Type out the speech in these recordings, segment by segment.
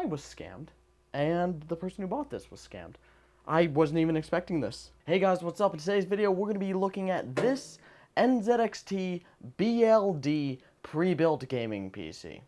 I was scammed. And the person who bought this was scammed. I wasn't even expecting this. Hey guys, what's up? In today's video, we're going to be looking at this NZXT BLD pre-built gaming PC.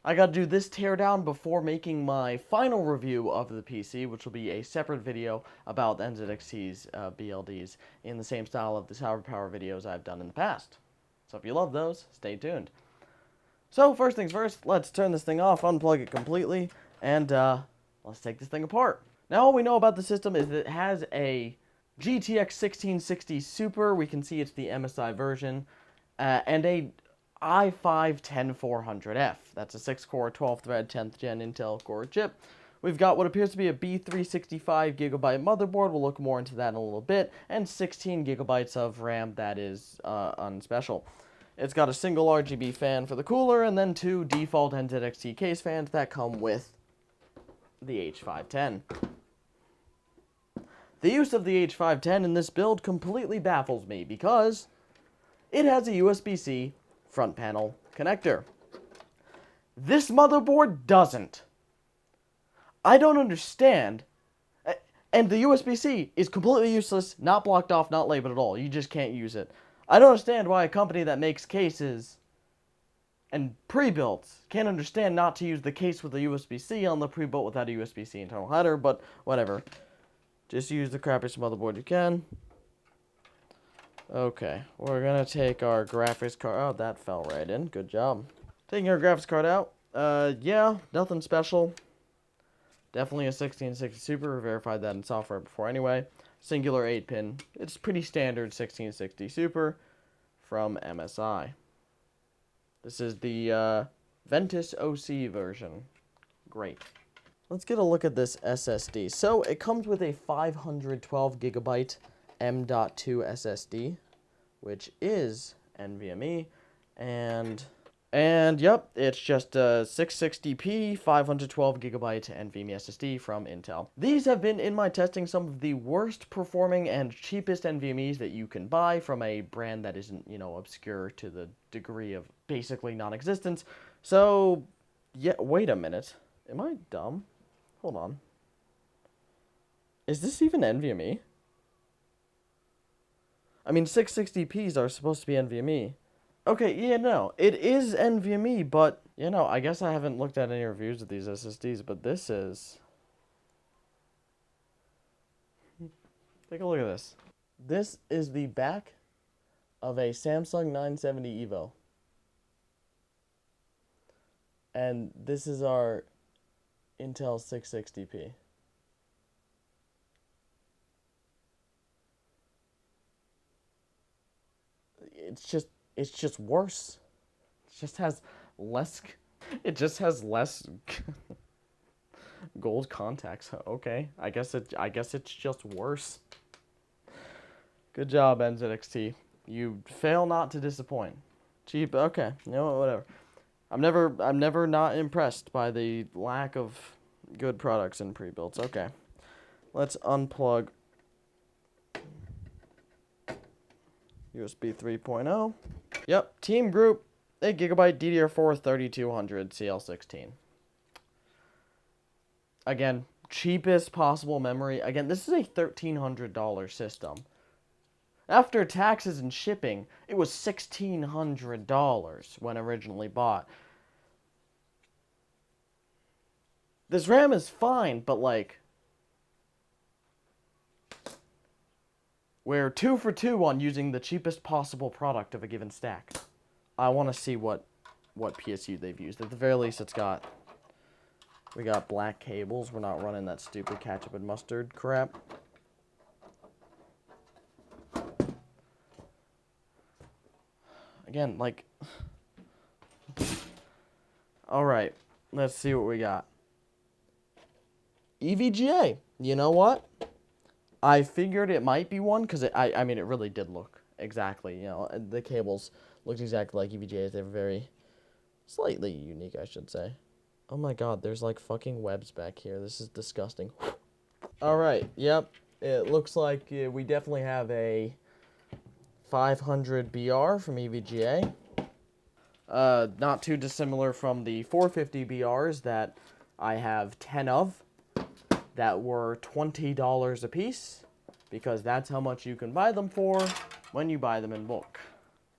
I got to do this teardown before making my final review of the PC, which will be a separate video about NZXT's BLDs in the same style of the Tower Power videos I've done in the past. So if you love those, stay tuned. So first things first, let's turn this thing off, unplug it completely, and let's take this thing apart. Now all we know about the system is that it has a GTX 1660 Super, we can see it's the MSI version, and a i5-10400F. That's a 6-core, 12-thread, 10th gen Intel Core chip. We've got what appears to be a B365GB motherboard, we'll look more into that in a little bit, and 16GB of RAM that is unspecial. It's got a single RGB fan for the cooler, and then two default NZXT case fans that come with the H510. The use of the H510 in this build completely baffles me because it has a USB-C front panel connector. This motherboard doesn't. I don't understand. And the USB-C is completely useless, not blocked off, not labeled at all. You just can't use it. I don't understand why a company that makes cases and pre-built can't understand not to use the case with a USB-C on the pre-built without a USB-C internal header, but whatever. Just use the crappiest motherboard you can. Okay, we're gonna take our graphics card. Oh, that fell right in. Good job. Taking our graphics card out. Yeah, nothing special. Definitely a 1660 Super. We verified that in software before anyway. Singular 8-pin. It's pretty standard 1660 Super from MSI. This is the Ventus OC version. Great. Let's get a look at this SSD. So it comes with a 512GB M.2 SSD, which is NVMe, and yep, it's just a 660p 512GB NVMe SSD from Intel. These have been, in my testing, some of the worst performing and cheapest NVMe's that you can buy from a brand that isn't, you know, obscure to the degree of basically non-existence. So, yeah, wait a minute. Am I dumb? Hold on. Is this even NVMe? I mean, 660p's are supposed to be NVMe. Okay, yeah, no, it is NVMe, but, you know, I guess I haven't looked at any reviews of these SSDs, but this is... Take a look at this. This is the back of a Samsung 970 EVO. And this is our Intel 660p. It's just worse. It just has less gold contacts. Okay, I guess it's just worse. Good job, NZXT. You fail not to disappoint. Cheap. Okay, you know what, whatever. I'm never not impressed by the lack of good products in pre-builts. Okay, let's unplug USB 3.0. Yep, Team Group, 8GB DDR4 3200 CL16. Again, cheapest possible memory. Again, this is a $1,300 system. After taxes and shipping, it was $1,600 when originally bought. This RAM is fine, but like, we're 2 for 2 on using the cheapest possible product of a given stack. I want to see what PSU they've used. At the very least, we got black cables. We're not running that stupid ketchup and mustard crap. Again, like... Alright, let's see what we got. EVGA. You know what? I figured it might be one, because I mean, it really did look exactly, you know, the cables looked exactly like EVGAs. They were very slightly unique, I should say. Oh my god, there's like fucking webs back here. This is disgusting. Alright, yep. It looks like we definitely have a 500 BR from EVGA. Not too dissimilar from the 450 BRs that I have 10 of that were $20 a piece, because that's how much you can buy them for when you buy them in bulk.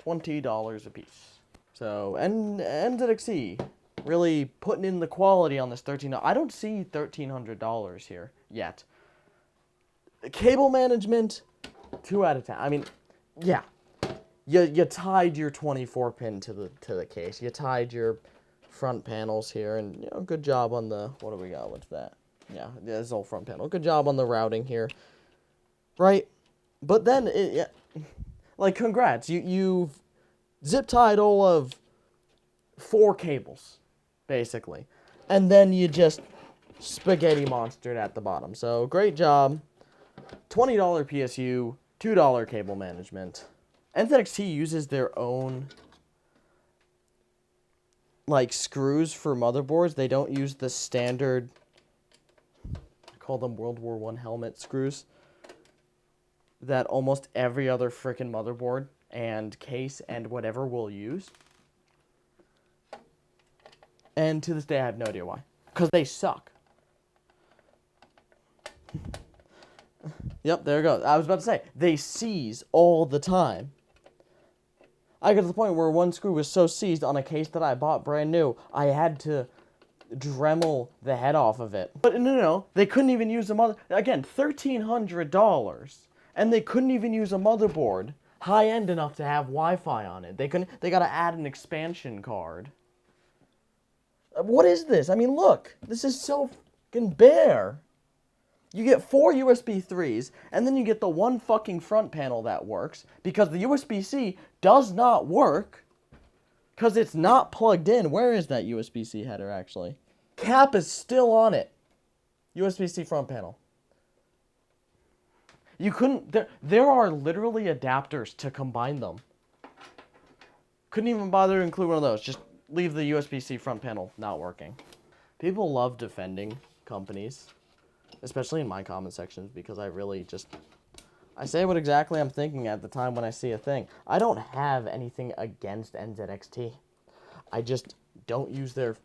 $20 a piece. So, and NZXT really putting in the quality on this I don't see $1,300 here yet. Cable management, 2 out of 10. I mean, yeah. You tied your 24 pin to the case. You tied your front panels here, and you know, good job on the, what do we got? What's that? Yeah, this whole front panel. Good job on the routing here, right? But then, like, congrats, you've zip tied all of 4 cables, basically, and then you just spaghetti monstered at the bottom. So great job. $20 PSU, $2 cable management. NZXT uses their own, like, screws for motherboards. They don't use the standard, I call them World War I helmet screws, that almost every other frickin' motherboard and case and whatever will use. And to this day, I have no idea why. Because they suck. Yep, there it goes. I was about to say, they seize all the time. I got to the point where one screw was so seized on a case that I bought brand new, I had to Dremel the head off of it. But no, they couldn't even use a again, $1,300. And they couldn't even use a motherboard high-end enough to have Wi-Fi on it. They got to add an expansion card. What is this? I mean, look, this is so fucking bare. You get 4 USB 3s, and then you get the one fucking front panel that works, because the USB-C does not work, because it's not plugged in. Where is that USB-C header, actually? Cap is still on it. USB-C front panel. You couldn't, there are literally adapters to combine them. Couldn't even bother to include one of those. Just leave the USB-C front panel not working. People love defending companies, especially in my comment sections, because I really just, I say what exactly I'm thinking at the time when I see a thing. I don't have anything against NZXT. I just don't use their,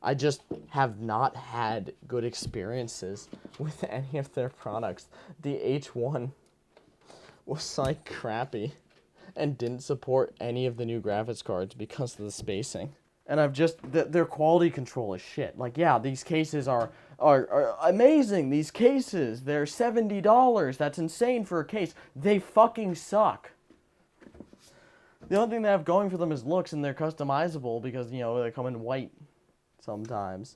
I just have not had good experiences with any of their products. The H1 was like crappy and didn't support any of the new graphics cards because of the spacing. And I've just, their quality control is shit. Like, yeah, these cases are amazing. These cases, they're $70. That's insane for a case. They fucking suck. The only thing they have going for them is looks, and they're customizable because, you know, they come in white sometimes.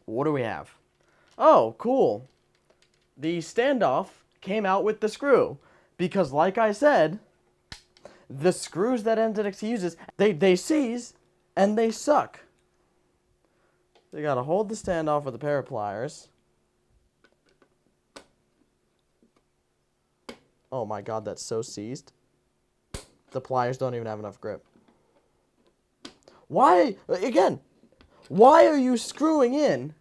What do we have? Oh, cool. The standoff came out with the screw. Because, like I said, the screws that NZXT uses, they seize and they suck. They gotta hold the standoff with a pair of pliers. Oh my god, that's so seized. The pliers don't even have enough grip. Why, again, why are you screwing in?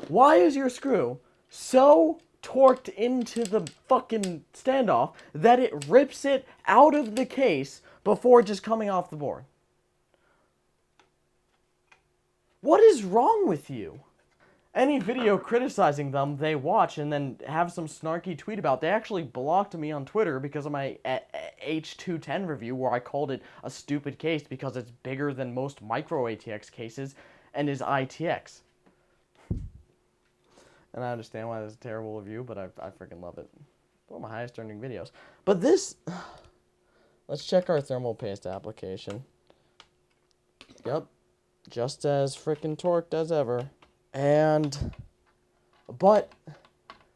Why is your screw so torqued into the fucking standoff that it rips it out of the case before just coming off the board? What is wrong with you? Any video criticizing them they watch and then have some snarky tweet about. They actually blocked me on Twitter because of my H210 review where I called it a stupid case because it's bigger than most micro ATX cases and is ITX. And I understand why this is a terrible review, but I freaking love it. One of my highest earning videos. But this, let's check our thermal paste application. Yep. Just as frickin' torqued as ever. But,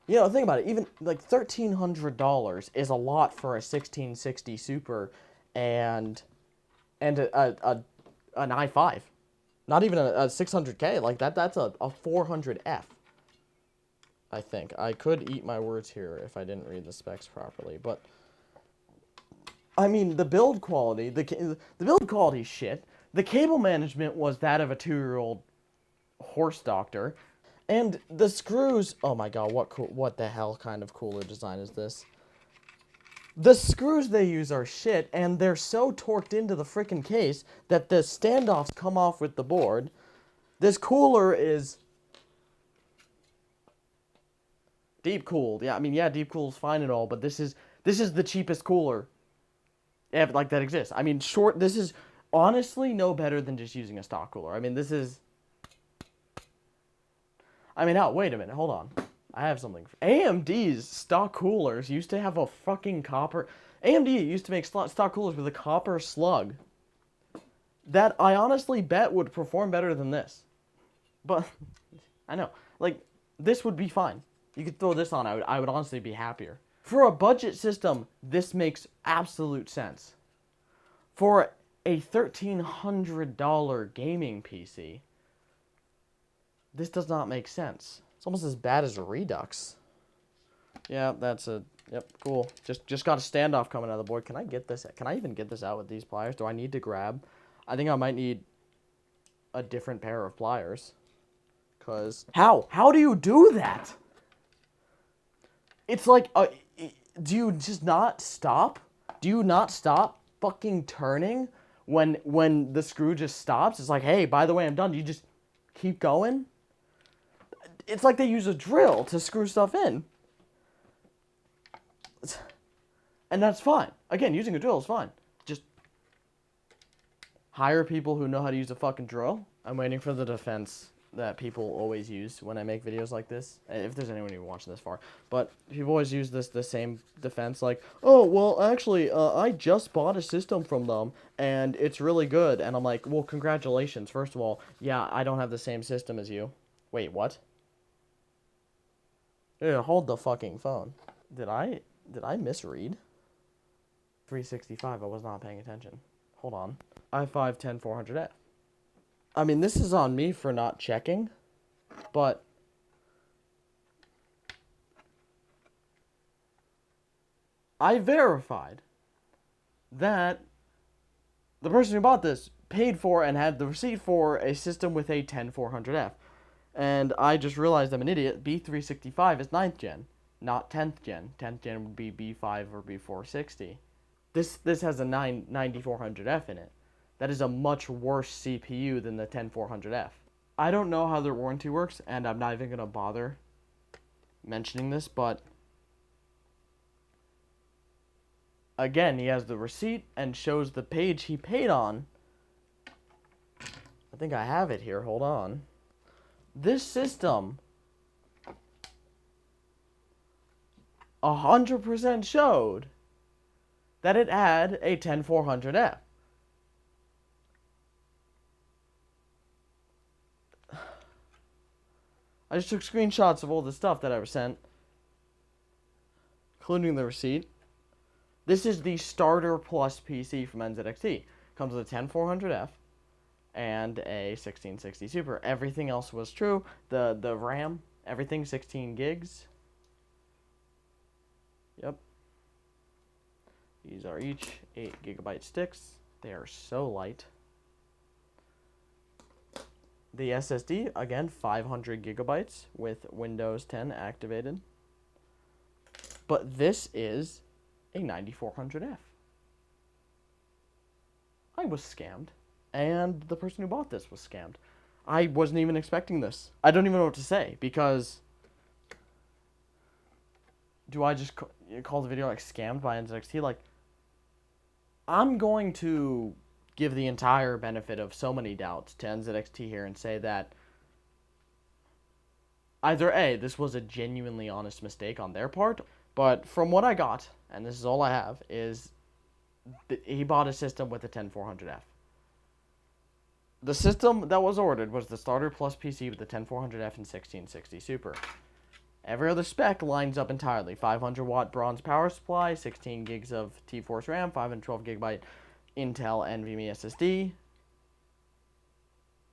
you know, think about it. Even, like, $1,300 is a lot for a 1660 Super and an i5. Not even a 600K. Like, that's a 400F. I think. I could eat my words here if I didn't read the specs properly. But, I mean, the build quality, the build quality is shit. The cable management was that of a 2-year-old horse doctor. And the screws, oh my god, what the hell kind of cooler design is this? The screws they use are shit, and they're so torqued into the frickin' case that the standoffs come off with the board. This cooler is deep cooled. Yeah, I mean, yeah, deep cool's fine and all, but this is the cheapest cooler like that exists. I mean, this is honestly no better than just using a stock cooler. I mean, this is. I mean, wait a minute, hold on. I have something. AMD's stock coolers used to have a fucking copper. AMD used to make stock coolers with a copper slug that I honestly bet would perform better than this. But I know, like, this would be fine. You could throw this on. I would honestly be happier. For a budget system, this makes absolute sense. For a $1,300 gaming PC, this does not make sense. It's almost as bad as a Redux. Yeah, that's a... Yep, cool. Just got a standoff coming out of the board. Can I get this? Can I even get this out with these pliers? Do I need to grab? I think I might need a different pair of pliers. Because... How do you do that? It's like... do you just not stop? Do you not stop fucking turning when the screw just stops? It's like, hey, by the way, I'm done. Do you just keep going? It's like they use a drill to screw stuff in. And that's fine. Again, using a drill is fine. Just hire people who know how to use a fucking drill. I'm waiting for the defense that people always use when I make videos like this. If there's anyone even watching this far. But people always use the same defense, like, oh, well, actually, I just bought a system from them, and it's really good. And I'm like, well, congratulations. First of all, yeah, I don't have the same system as you. Wait, what? Yeah, hold the fucking phone. Did I misread? 365, I was not paying attention. Hold on. i5-10400F. I mean, this is on me for not checking, but I verified that the person who bought this paid for and had the receipt for a system with a 10400F. And I just realized I'm an idiot. B365 is 9th gen, not 10th gen. 10th gen would be B5 or B460. This has a 9400F in it. That is a much worse CPU than the 10400F. I don't know how their warranty works, and I'm not even going to bother mentioning this, but again, he has the receipt and shows the page he paid on. I think I have it here. Hold on. This system 100% showed that it had a 10400F. I just took screenshots of all the stuff that I was sent, including the receipt. This is the starter plus PC from NZXT. Comes with a 10400F and a 1660 Super. Everything else was true. The RAM, everything 16 gigs. Yep. These are each 8 gigabyte sticks. They are so light. The SSD, again, 500 gigabytes with Windows 10 activated. But this is a 9400F. I was scammed. And the person who bought this was scammed. I wasn't even expecting this. I don't even know what to say, because do I just call the video like scammed by NZXT? Like, I'm going to give the entire benefit of so many doubts to NZXT here and say that either A, this was a genuinely honest mistake on their part, but from what I got, and this is all I have, is he bought a system with a 10400F. The system that was ordered was the starter plus PC with the 10400F and 1660 Super. Every other spec lines up entirely. 500 watt bronze power supply, 16 gigs of T-Force RAM, 512 gigabyte Intel NVMe SSD.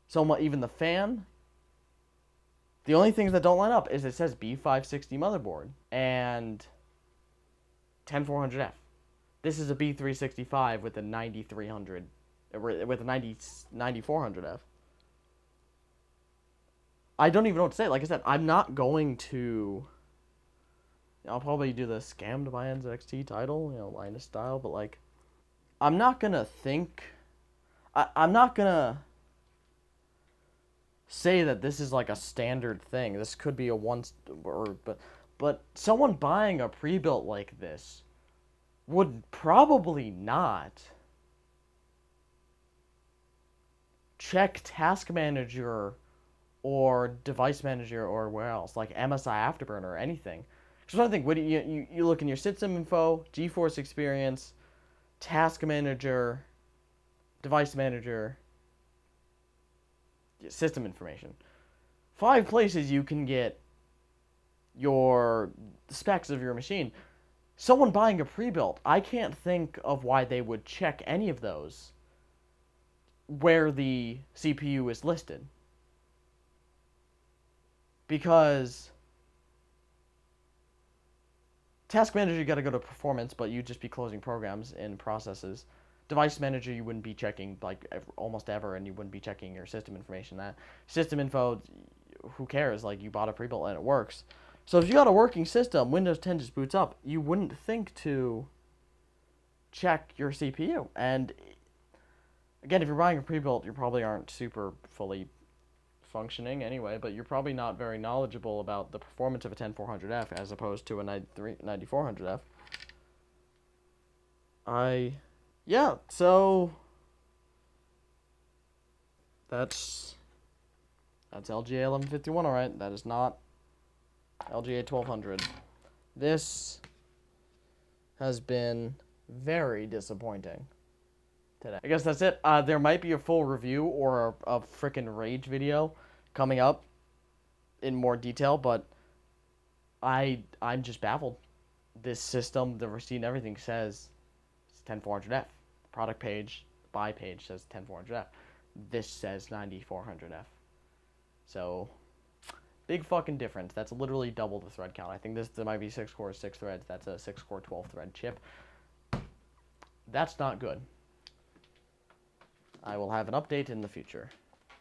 So even the fan. The only things that don't line up is it says B560 motherboard and 10400F. This is a B365 with a 9300, with a 9400F. I don't even know what to say. Like I said, I'm not going to... I'll probably do the scammed by NZXT title, Linus style, but like, I'm not gonna think... I'm not gonna say that this is like a standard thing. This could be a but someone buying a pre-built like this would probably not check Task Manager or Device Manager or where else, like MSI Afterburner or anything. So I think, what do you look in your system info, GeForce Experience, Task Manager, Device Manager, system information. 5 places you can get your specs of your machine. Someone buying a pre-built, I can't think of why they would check any of those where the CPU is listed. Because Task Manager, you got to go to performance, but you'd just be closing programs in processes. Device Manager, you wouldn't be checking like almost ever, and you wouldn't be checking your system information. That system info, who cares? Like, you bought a pre-built and it works. So if you got a working system, Windows 10 just boots up. You wouldn't think to check your CPU. And again, if you're buying a pre-built, you probably aren't super fully functioning anyway, but you're probably not very knowledgeable about the performance of a 10400F as opposed to a 9400F. Yeah, so that's LGA 1151, alright. That is not LGA 1200. This has been very disappointing today. I guess that's it. There might be a full review or a frickin' rage video coming up in more detail, but I'm just baffled. This system, the receipt and everything says it's 10400F. Product page, buy page says 10400F. This says 9400F. So, big fucking difference. That's literally double the thread count. I think there might be 6 cores, 6 threads. That's a 6-core, 12-thread chip. That's not good. I will have an update in the future.